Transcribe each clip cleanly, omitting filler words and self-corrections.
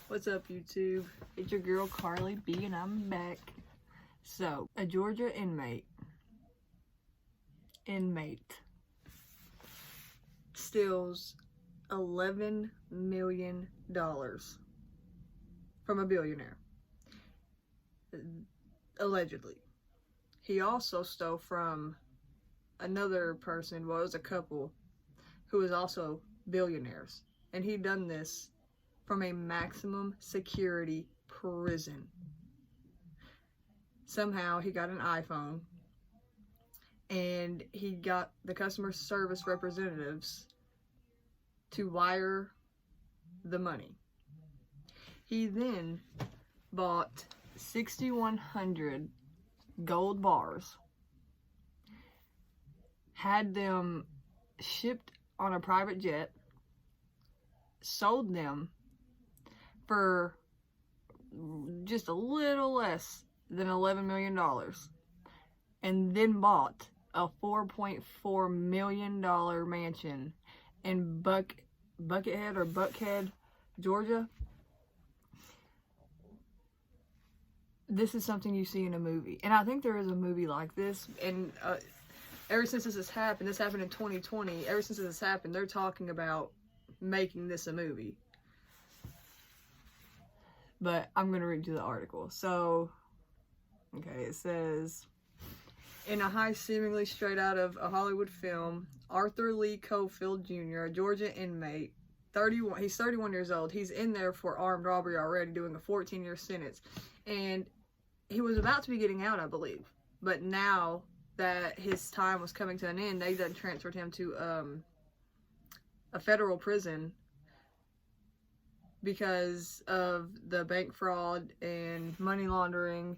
What's up, YouTube? It's your girl Carly B, and I'm back. So, a Georgia inmate steals $11 million from a billionaire, allegedly. He also stole from another person, well, it was a couple, who was also billionaires. And he done this from a maximum security prison. Somehow he got an iPhone and he got the customer service representatives to wire the money. He then bought 6,100 gold bars, had them shipped on a private jet, sold them for just a little less than $11 million, and then bought a $4.4 million mansion in Buckhead, Georgia. This is something you see in a movie, and I think there is a movie like this, and ever since this happened in 2020, ever since this happened, they're talking about making this a movie. But I'm going to read you the article. So, okay, it says, in a heist seemingly straight out of a Hollywood film, Arthur Lee Cofield Jr., a Georgia inmate, 31, he's 31 years old. He's in there for armed robbery already, doing a 14-year sentence. And he was about to be getting out, I believe. But now that his time was coming to an end, they then transferred him to a federal prison because of the bank fraud and money laundering,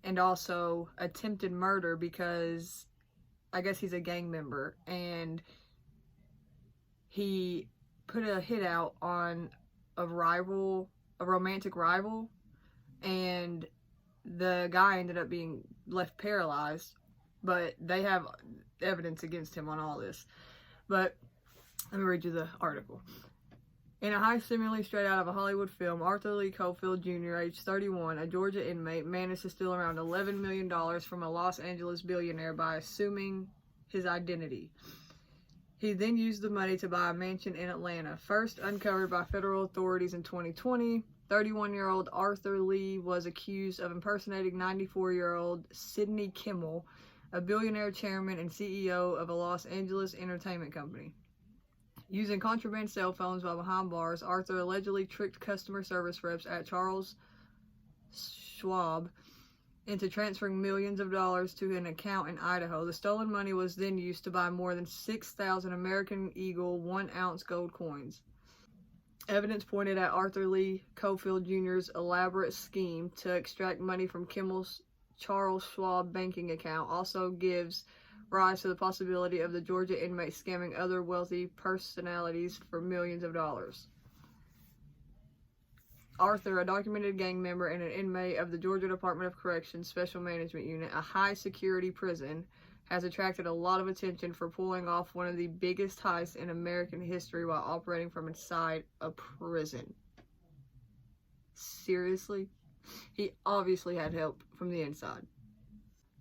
and also attempted murder, because I guess he's a gang member and he put a hit out on a romantic rival, and the guy ended up being left paralyzed, but they have evidence against him on all this. But let me read you the article. In a heist seemingly straight out of a Hollywood film, Arthur Lee Cofield Jr., age 31, a Georgia inmate, managed to steal around $11 million from a Los Angeles billionaire by assuming his identity. He then used the money to buy a mansion in Atlanta. First uncovered by federal authorities in 2020, 31-year-old Arthur Lee was accused of impersonating 94-year-old Sidney Kimmel, a billionaire chairman and CEO of a Los Angeles entertainment company. Using contraband cell phones while behind bars, Arthur allegedly tricked customer service reps at Charles Schwab into transferring millions of dollars to an account in Idaho. The stolen money was then used to buy more than 6,000 American Eagle 1-ounce gold coins. Evidence pointed at Arthur Lee Cofield Jr.'s elaborate scheme to extract money from Kimmel's Charles Schwab banking account also gives rise to the possibility of the Georgia inmate scamming other wealthy personalities for millions of dollars. Arthur, a documented gang member and an inmate of the Georgia Department of Corrections Special Management Unit, a high-security prison, has attracted a lot of attention for pulling off one of the biggest heists in American history while operating from inside a prison. Seriously? He obviously had help from the inside.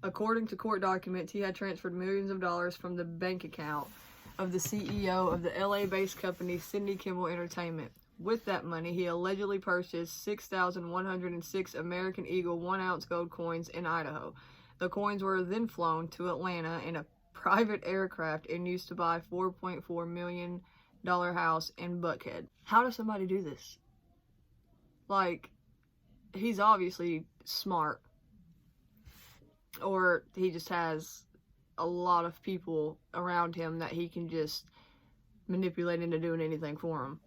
According to court documents, he had transferred millions of dollars from the bank account of the CEO of the LA-based company Sidney Kimmel Entertainment. With that money, he allegedly purchased 6,106 American Eagle 1-ounce gold coins in Idaho. The coins were then flown to Atlanta in a private aircraft and used to buy a $4.4 million house in Buckhead. How does somebody do this? Like, he's obviously smart. Or he just has a lot of people around him that he can just manipulate into doing anything for him.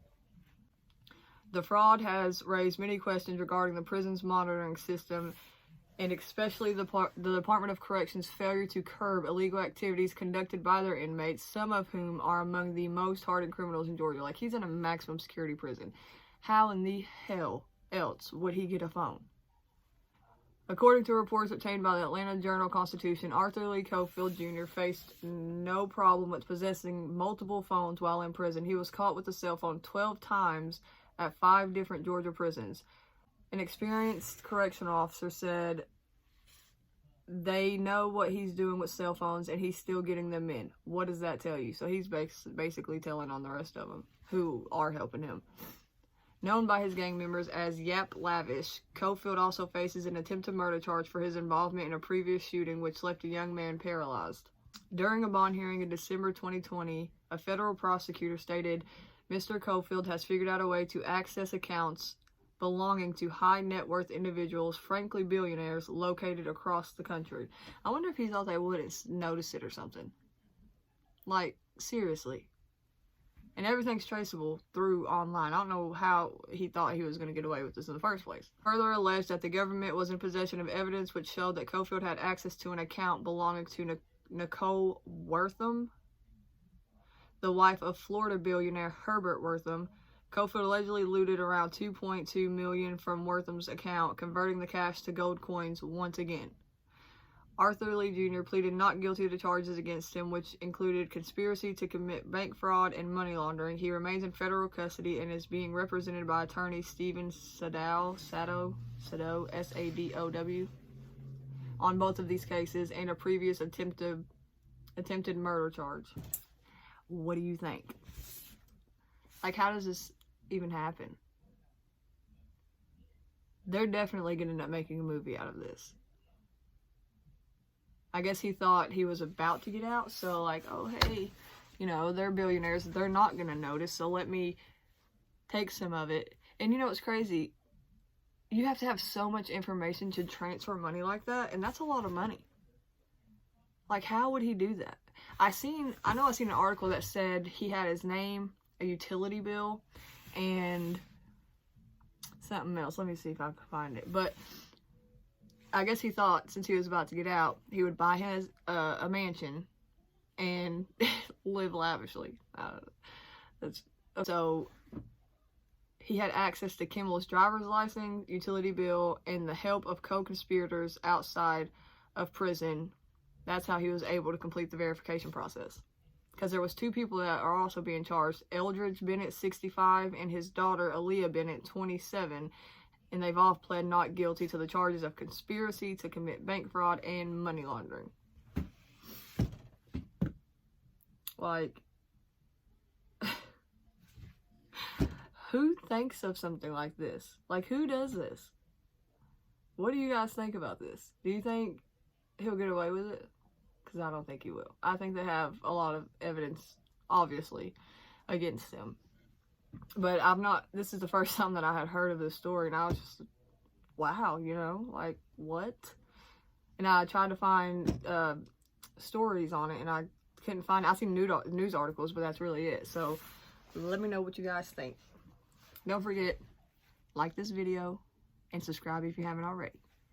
The fraud has raised many questions regarding the prison's monitoring system, and especially the Department of Corrections' failure to curb illegal activities conducted by their inmates, some of whom are among the most hardened criminals in Georgia. Like, he's in a maximum security prison. How in the hell else would he get a phone? According to reports obtained by the Atlanta Journal-Constitution, Arthur Lee Cofield Jr. faced no problem with possessing multiple phones while in prison. He was caught with a cell phone 12 times at 5 different Georgia prisons. An experienced correctional officer said they know what he's doing with cell phones and he's still getting them in. What does that tell you? So he's basically telling on the rest of them who are helping him. Known by his gang members as Yap Lavish, Cofield also faces an attempted murder charge for his involvement in a previous shooting which left a young man paralyzed. During a bond hearing in December 2020, a federal prosecutor stated Mr. Cofield has figured out a way to access accounts belonging to high net worth individuals, frankly billionaires, located across the country. I wonder if he thought they wouldn't notice it or something. Like, seriously. And everything's traceable through online. I don't know how he thought he was going to get away with this in the first place. Further alleged that the government was in possession of evidence which showed that Cofield had access to an account belonging to Nicole Wortham, the wife of Florida billionaire Herbert Wortham. Cofield allegedly looted around $2.2 million from Wortham's account, converting the cash to gold coins once again. Arthur Lee Jr. pleaded not guilty to charges against him, which included conspiracy to commit bank fraud and money laundering. He remains in federal custody and is being represented by attorney Stephen Sadow, S-A-D-O-W, on both of these cases and a previous attempted murder charge. What do you think? Like, how does this even happen? They're definitely going to end up making a movie out of this. I guess he thought he was about to get out, so like, oh hey, you know, they're billionaires, they're not going to notice, so let me take some of it. And you know what's crazy? You have to have so much information to transfer money like that, and that's a lot of money. Like, how would he do that? I know I seen an article that said he had his name, a utility bill, and something else. Let me see if I can find it. But I guess he thought since he was about to get out, he would buy his a mansion and live lavishly. So he had access to Kimmel's driver's license, utility bill, and the help of co-conspirators outside of prison. That's how he was able to complete the verification process. Because there was 2 people that are also being charged. Eldridge Bennett, 65, and his daughter, Aaliyah Bennett, 27. And they've all pled not guilty to the charges of conspiracy to commit bank fraud and money laundering. Like, who thinks of something like this? Like, who does this? What do you guys think about this? Do you think he'll get away with it? Because I don't think he will. I think they have a lot of evidence, obviously, against him. But this is the first time that I had heard of this story, and I was just, wow, you know, like, what? And I tried to find stories on it, and I couldn't find it. I seen news articles, but that's really it. So let me know what you guys think. Don't forget, like this video and subscribe if you haven't already.